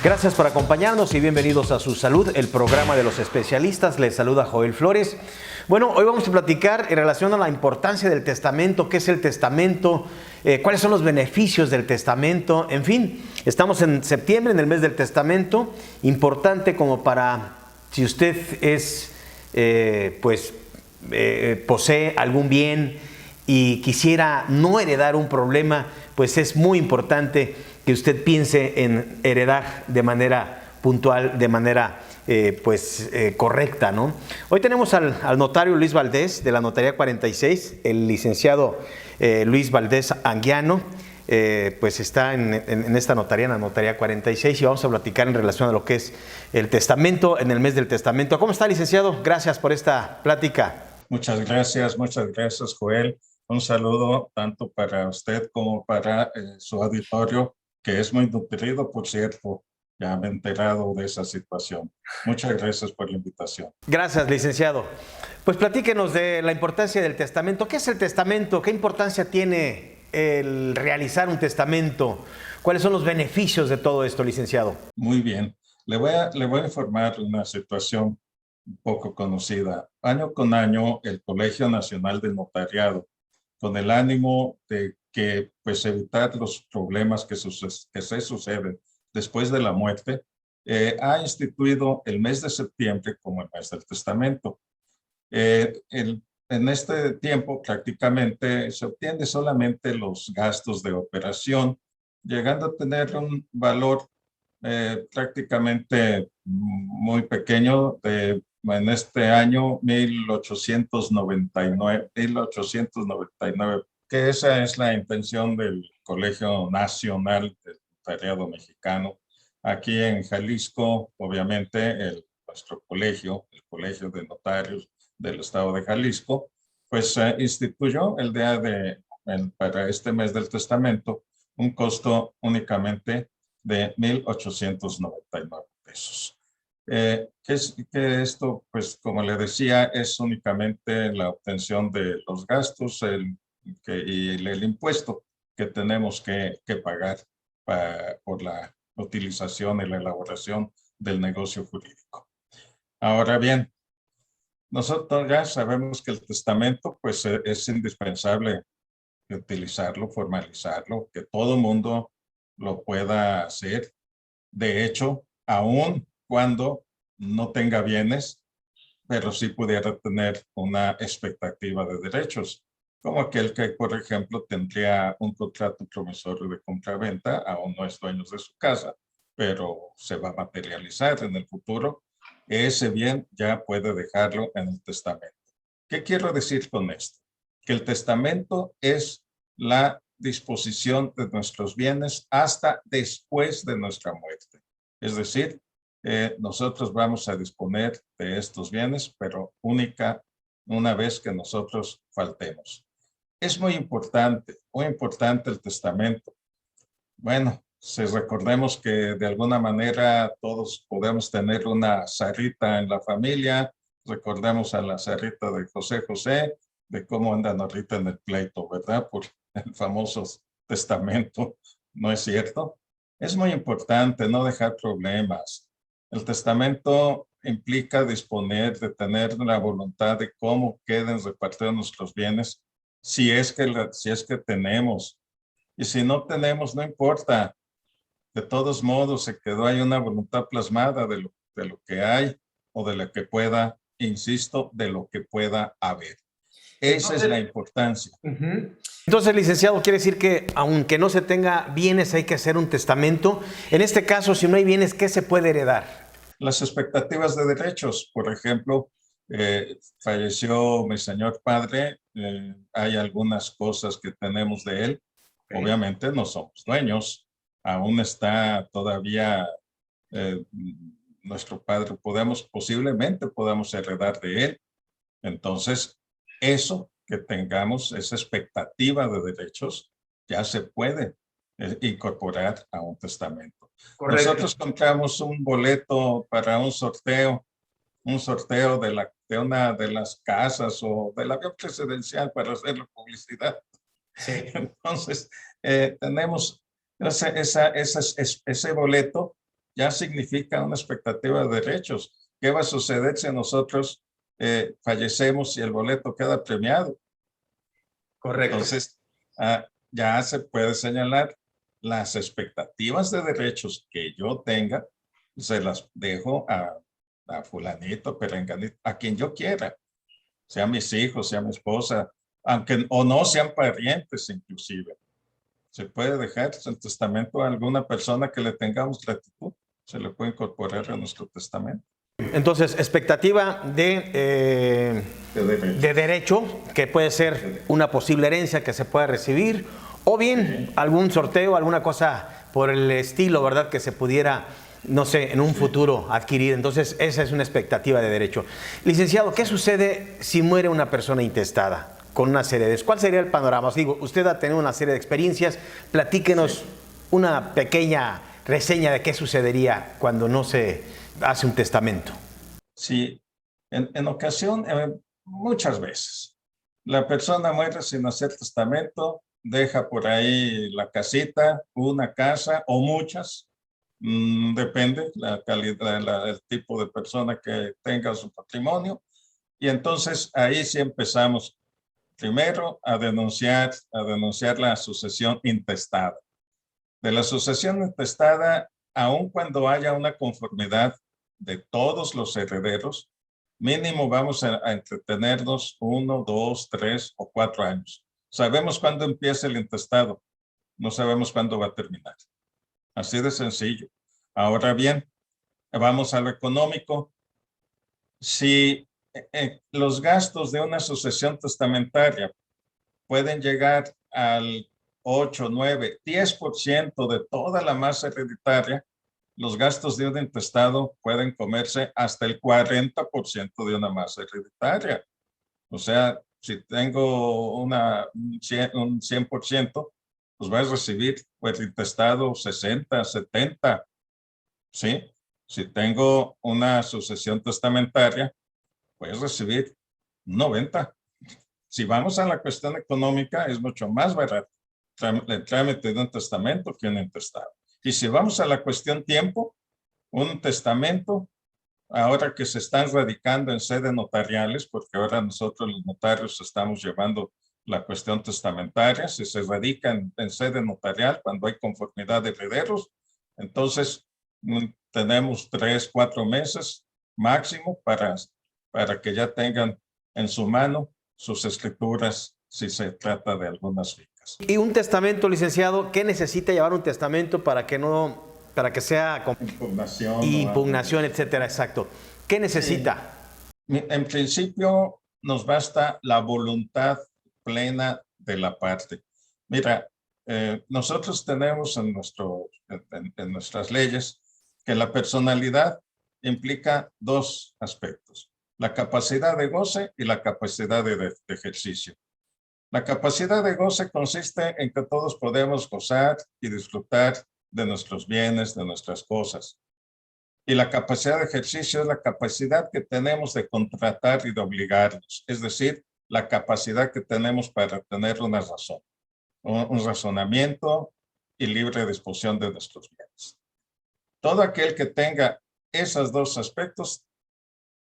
Gracias por acompañarnos y bienvenidos a Su Salud, el programa de los especialistas. Les saluda Joel Flores. Bueno, hoy vamos a platicar en relación a la importancia del testamento, qué es el testamento, cuáles son los beneficios del testamento. En fin, estamos en septiembre, en el mes del testamento, importante como para, si usted es, posee algún bien y quisiera no heredar un problema, pues es muy importante que usted piense en heredar de manera puntual, de manera correcta, ¿no? Hoy tenemos al notario Luis Valdés de la Notaría 46, el licenciado Luis Valdés Anguiano, pues está en esta notaría, en la Notaría 46, y vamos a platicar en relación a lo que es el testamento, en el mes del testamento. ¿Cómo está, licenciado? Gracias por esta plática. Muchas gracias, Joel. Un saludo tanto para usted como para su auditorio, que es muy nutrido, por cierto. Ya me he enterado de esa situación. Muchas gracias por la invitación. Gracias, licenciado. Pues platíquenos de la importancia del testamento. ¿Qué es el testamento? ¿Qué importancia tiene el realizar un testamento? ¿Cuáles son los beneficios de todo esto, licenciado? Muy bien. Le voy a informar una situación un poco conocida. Año con año, el Colegio Nacional del Notariado, con el ánimo de que, evitar los problemas que se suceden después de la muerte, ha instituido el mes de septiembre como el mes del testamento. En este tiempo prácticamente se obtiene solamente los gastos de operación, llegando a tener un valor prácticamente muy pequeño en este año 1899, que esa es la intención del Colegio Nacional del Notariado Mexicano. Aquí en Jalisco, obviamente, nuestro colegio, el Colegio de Notarios del Estado de Jalisco, instituyó para este mes del testamento un costo únicamente de 1,899 pesos. Que esto, como le decía, es únicamente la obtención de los gastos y el impuesto que tenemos que pagar por la utilización y la elaboración del negocio jurídico. Ahora bien, nosotros ya sabemos que el testamento es indispensable utilizarlo, formalizarlo, que todo mundo lo pueda hacer. De hecho, aun cuando no tenga bienes, pero sí pudiera tener una expectativa de derechos, como aquel que, por ejemplo, tendría un contrato promisorio de compraventa, aún no es dueño de su casa, pero se va a materializar en el futuro. Ese bien ya puede dejarlo en el testamento. ¿Qué quiero decir con esto? Que el testamento es la disposición de nuestros bienes hasta después de nuestra muerte. Es decir, nosotros vamos a disponer de estos bienes, pero una vez que nosotros faltemos. Es muy importante el testamento. Bueno, si recordemos que de alguna manera todos podemos tener una Sarita en la familia, recordemos a la Sarita de José José, de cómo andan ahorita en el pleito, ¿verdad? Por el famoso testamento, ¿no es cierto? Es muy importante no dejar problemas. El testamento implica disponer de tener la voluntad de cómo queden repartidos nuestros bienes, si es que tenemos. Y si no tenemos, no importa. De todos modos, se quedó ahí una voluntad plasmada de lo que hay o de lo que pueda, insisto, de lo que pueda haber. Esa es la importancia. Entonces, licenciado, quiere decir que aunque no se tenga bienes, hay que hacer un testamento. En este caso, si no hay bienes, ¿qué se puede heredar? Las expectativas de derechos. Por ejemplo, falleció mi señor padre, hay algunas cosas que tenemos de él. Okay. Obviamente no somos dueños, aún está todavía nuestro padre, posiblemente podamos heredar de él. Entonces, eso que tengamos, esa expectativa de derechos, ya se puede incorporar a un testamento. Correcto. Nosotros compramos un boleto para un sorteo de una de las casas o del avión presidencial para hacer la publicidad. Sí. Entonces, tenemos ese boleto ya significa una expectativa de derechos. ¿Qué va a suceder si nosotros fallecemos y el boleto queda premiado? Correcto. Entonces, ya se puede señalar las expectativas de derechos que yo tenga, se las dejo a fulanito, perenganito, a quien yo quiera, sea mis hijos, sea mi esposa, aunque o no sean parientes inclusive. Se puede dejar el testamento a alguna persona que le tengamos gratitud, se le puede incorporar a nuestro testamento. Entonces, expectativa de derecho, que puede ser una posible herencia que se pueda recibir, o bien algún sorteo, alguna cosa por el estilo, ¿verdad? Que se pudiera, no sé, en un futuro adquirir. Entonces, esa es una expectativa de derecho. Licenciado, ¿qué sucede si muere una persona intestada con una serie de... ¿Cuál sería el panorama? Os digo, usted ha tenido una serie de experiencias, platíquenos una pequeña reseña de qué sucedería cuando no se hace un testamento. Sí, en ocasión, muchas veces, la persona muere sin hacer testamento, deja por ahí la casita, una casa o muchas, depende la calidad, el tipo de persona que tenga su patrimonio, y entonces ahí sí empezamos primero a denunciar la sucesión intestada. De la sucesión intestada, aun cuando haya una conformidad de todos los herederos, mínimo vamos a entretenernos 1, 2, 3 o 4 años. Sabemos cuándo empieza el intestado, no sabemos cuándo va a terminar. Así de sencillo. Ahora bien, vamos a lo económico. Si los gastos de una sucesión testamentaria pueden llegar al 8, 9, 10% de toda la masa hereditaria, los gastos de un intestado pueden comerse hasta el 40% de una masa hereditaria. O sea, si tengo un 100%, pues vas a recibir pues, el intestado 60, 70, ¿sí? Si tengo una sucesión testamentaria, puedes recibir 90. Si vamos a la cuestión económica, es mucho más barato el trámite de un testamento que un intestado. Y si vamos a la cuestión tiempo, un testamento, ahora que se están radicando en sede notariales, porque ahora nosotros los notarios estamos llevando la cuestión testamentaria, si se radica en sede notarial, cuando hay conformidad de herederos, entonces tenemos 3, 4 meses máximo para que ya tengan en su mano sus escrituras si se trata de algunas fincas. Y un testamento, licenciado, ¿qué necesita llevar un testamento para que sea impugnación, etcétera? Exacto. ¿Qué necesita? En principio, nos basta la voluntad plena de la parte. Mira, nosotros tenemos en nuestras leyes que la personalidad implica dos aspectos: la capacidad de goce y la capacidad de ejercicio. La capacidad de goce consiste en que todos podemos gozar y disfrutar de nuestros bienes, de nuestras cosas. Y la capacidad de ejercicio es la capacidad que tenemos de contratar y de obligarnos, es decir, la capacidad que tenemos para tener una razón, un razonamiento y libre disposición de nuestros bienes. Todo aquel que tenga esos dos aspectos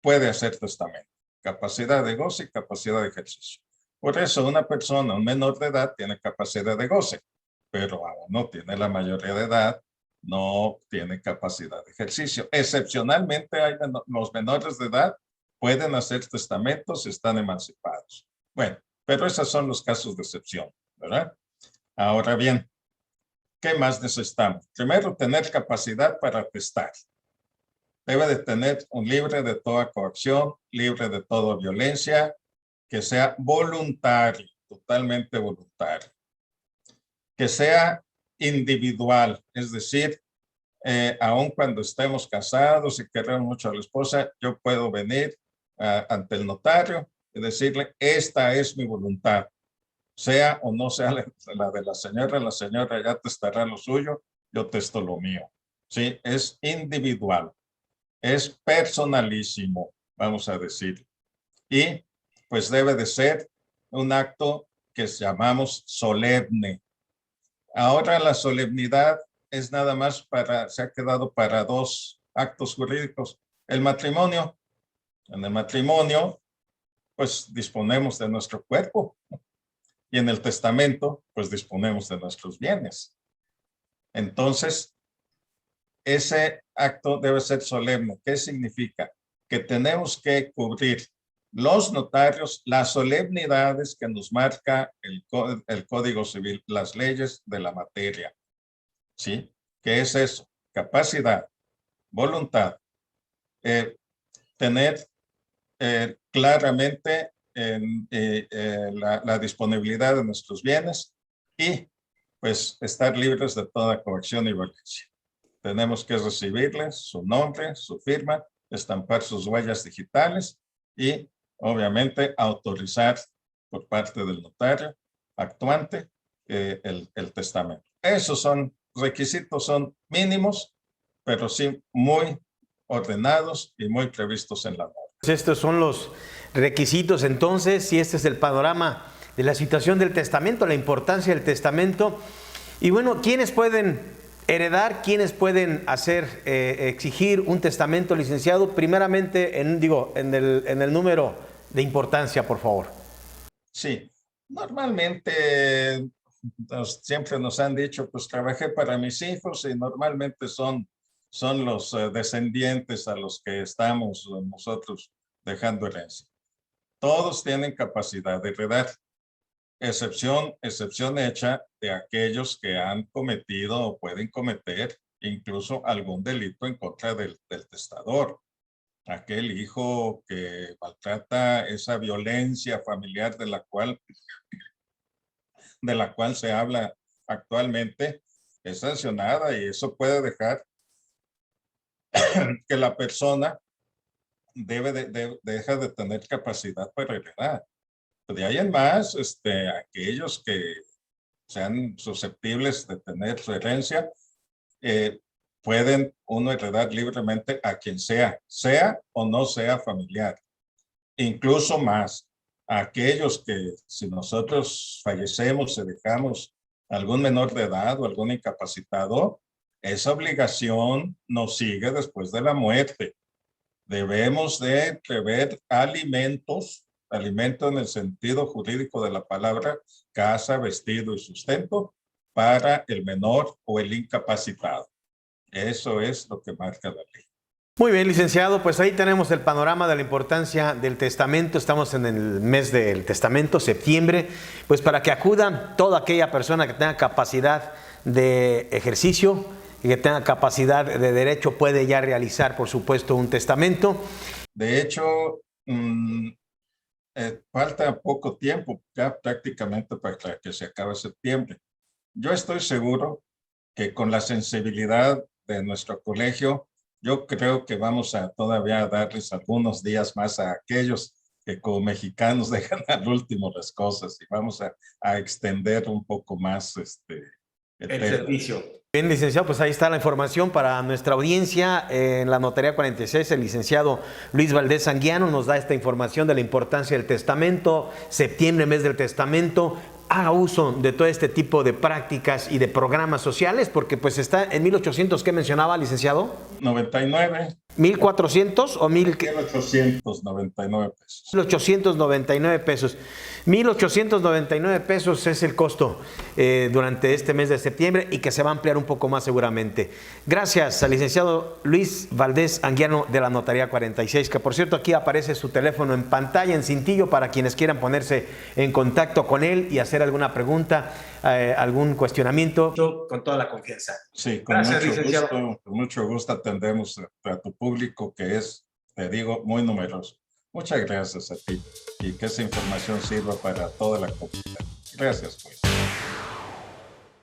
puede hacer testamento: capacidad de goce y capacidad de ejercicio. Por eso una persona, un menor de edad, tiene capacidad de goce, pero no tiene la mayoría de edad, no tiene capacidad de ejercicio. Excepcionalmente, los menores de edad pueden hacer testamentos y están emancipados. Bueno, pero esos son los casos de excepción, ¿verdad? Ahora bien, ¿qué más necesitamos? Primero, tener capacidad para atestar. Debe de tener un libre de toda coacción, libre de toda violencia, que sea voluntario, totalmente voluntario. Que sea individual, es decir, aun cuando estemos casados y queremos mucho a la esposa, yo puedo venir ante el notario y decirle: esta es mi voluntad, sea o no sea la de la señora ya testará lo suyo, yo testo lo mío. Sí, es individual, es personalísimo, vamos a decir. Y pues debe de ser un acto que llamamos solemne. Ahora la solemnidad es nada más se ha quedado para dos actos jurídicos. El matrimonio. En el matrimonio, pues disponemos de nuestro cuerpo. Y en el testamento, pues disponemos de nuestros bienes. Entonces, ese acto debe ser solemne. ¿Qué significa? Que tenemos que cubrir los notarios las solemnidades que nos marca el Código Civil, las leyes de la materia. ¿Sí? ¿Qué es eso? Capacidad, voluntad, tener claramente la disponibilidad de nuestros bienes y pues estar libres de toda coacción y violencia. Tenemos que recibirles su nombre, su firma, estampar sus huellas digitales y obviamente autorizar por parte del notario actuante el testamento. Esos son requisitos, son mínimos, pero sí muy ordenados y muy previstos en la norma. Estos son los requisitos entonces, y este es el panorama de la situación del testamento, la importancia del testamento. Y bueno, ¿quiénes pueden heredar? ¿Quiénes pueden exigir un testamento, licenciado? Primeramente, en el número de importancia, por favor. Sí, normalmente siempre nos han dicho, pues trabajé para mis hijos y normalmente son los descendientes a los que estamos nosotros dejando herencia. Todos tienen capacidad de heredar, excepción hecha de aquellos que han cometido o pueden cometer incluso algún delito en contra del testador. Aquel hijo que maltrata, esa violencia familiar de la cual se habla actualmente, es sancionada y eso puede dejar que la persona deja de tener capacidad para heredar. De ahí en más, aquellos que sean susceptibles de tener su herencia, pueden uno heredar libremente a quien sea o no sea familiar. Incluso más, aquellos que si nosotros fallecemos y dejamos algún menor de edad o algún incapacitado, esa obligación nos sigue después de la muerte. Debemos de prever alimentos en el sentido jurídico de la palabra, casa, vestido y sustento para el menor o el incapacitado. Eso es lo que marca la ley. Muy bien, licenciado, pues ahí tenemos el panorama de la importancia del testamento. Estamos en el mes del testamento, septiembre, pues para que acuda toda aquella persona que tenga capacidad de ejercicio y que tenga capacidad de derecho, puede ya realizar, por supuesto, un testamento. De hecho, falta poco tiempo, ya prácticamente para que se acabe septiembre. Yo estoy seguro que con la sensibilidad de nuestro colegio, yo creo que vamos a todavía darles algunos días más a aquellos que como mexicanos dejan al último las cosas y vamos a extender un poco más el servicio. Bien, licenciado, pues ahí está la información para nuestra audiencia. En la Notaría 46, el licenciado Luis Valdés Anguiano nos da esta información de la importancia del testamento. Septiembre, mes del testamento. Haga uso de todo este tipo de prácticas y de programas sociales, porque pues está en 1800, ¿qué mencionaba, licenciado? 99. 1400 o 1899 pesos. 1899 pesos. 1899 pesos es el costo durante este mes de septiembre y que se va a ampliar un poco más seguramente. Gracias al licenciado Luis Valdés Anguiano de la Notaría 46, que por cierto aquí aparece su teléfono en pantalla, en cintillo, para quienes quieran ponerse en contacto con él y hacer alguna pregunta, algún cuestionamiento. Con toda la confianza. Sí, con mucho gusto atendemos a tu público que es, te digo, muy numeroso. Muchas gracias a ti y que esa información sirva para toda la comunidad. Gracias, pues.